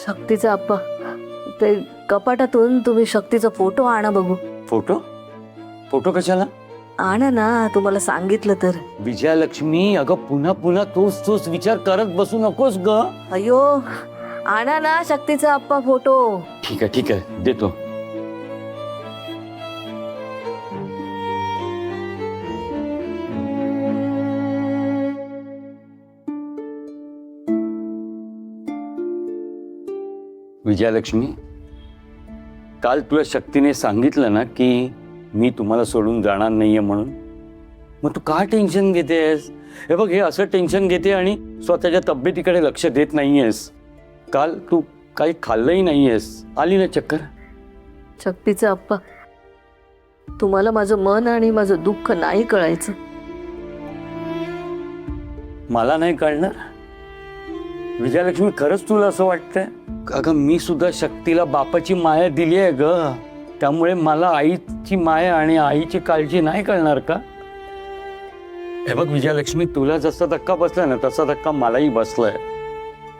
शक्तीचा आप्पा, ते कपाटातून तुम्ही शक्तीचा फोटो आणा बघू. फोटो? फोटो कशाला? आणा ना, तुम्हाला सांगितलं तर. विजयालक्ष्मी, अगं पुन्हा पुन्हा तोच तोच विचार करत बसू नकोस ग. अयो, आणा ना शक्तीचा आप्पा फोटो. ठीक आहे देतो. विजयालक्ष्मी, काल तुला शक्तीने सांगितलं ना की मी तुम्हाला सोडून जाणार नाहीये म्हणून. मग तू का टेन्शन घेतेस? हे बघ, हे असं टेन्शन घेते आणि स्वतःच्या तब्येतीकडे लक्ष देत नाहीयेस. काल तू काही खाल्लंही नाहीयेस. आली ना चक्कर? शक्तीचा आप्पा, तुम्हाला माझं मन आणि माझं दुःख नाही कळायचं. मला नाही कळणार? विजयालक्ष्मी, खरंच तुला असं वाटतंय? अगं, मी सुद्धा शक्तीला बापाची माया दिली आहे ग. त्यामुळे मला आईची माया आणि आईची काळजी नाही कळणार का? हे बघ विजयालक्ष्मी, तुला जसा धक्का बसलाय ना तसा धक्का मलाही बसलाय.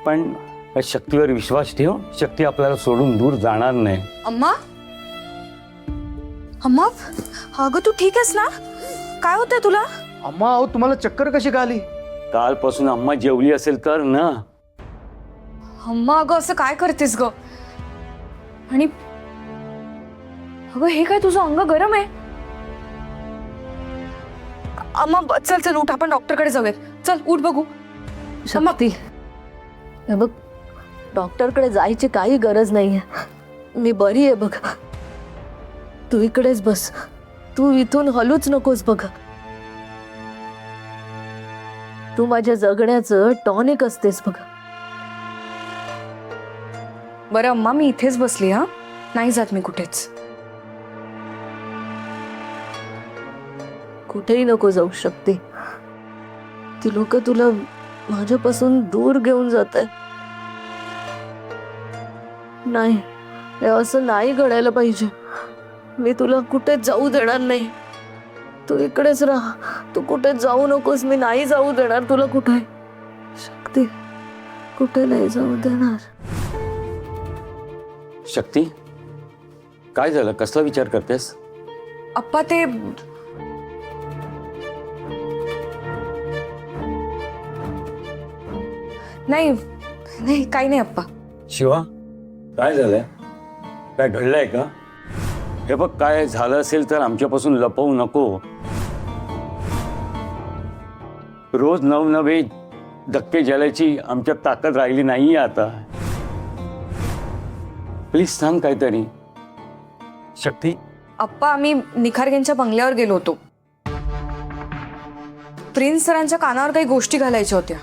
पण या शक्तीवर विश्वास ठेव. शक्ती आपल्याला सोडून दूर जाणार नाही. अम्मा, अम्मा, अगं तू ठीक आहेस ना? काय होतंय तुला? अम्मा, अहो तुम्हाला चक्कर कशी का आली? कालपासून अम्मा जेवली असेल तर ना. अम्मा, अगं असं काय करतेस ग? आणि अगं हे काय, तुझं अंग गरम आहे? अम्मा चल चल उठ, आपण डॉक्टरकडे जाऊयात. चल उठ बघू. शक्ती, हे बघ, डॉक्टरकडे जायची काही गरज नाहीये. मी बरी आहे बघ. तू इकडेच बस. तू इथून हलूच नकोस बघ. तू माझ्या जगण्याचं टॉनिक असतेस बघ. बरं अम्मा, मी इथेच बसली. हा, नाही जात मी कुठेच. कुठेही नको जाऊ शकते. ती लोक तुला माझ्यापासून दूर घेऊन जात आहे. नाही, हे असं नाही घडायला पाहिजे. मी तुला कुठेच जाऊ देणार नाही. तू इकडेच राहा. तू कुठेच जाऊ नकोस. मी नाही जाऊ देणार तुला कुठे. शक्ती, कुठे नाही जाऊ देणार. शक्ती, काय झालं? कसला विचार करतेस? अप्पा ते नाही नाही, काही नाही अप्पा. शिवा, काय झालंय? काय घडलंय का? हे बघ, काय झालं असेल तर आमच्यापासून लपवू नको. रोज नवनवे धक्के झेलायची आमच्यात ताकद राहिली नाहीये आता. प्लीज सांग काहीतरी. शक्ती, अप्पा, आम्ही निखारगेंच्या बंगल्यावर गेलो होतो. प्रिन्स सरांच्या कानावर काही गोष्टी घालायच्या होत्या.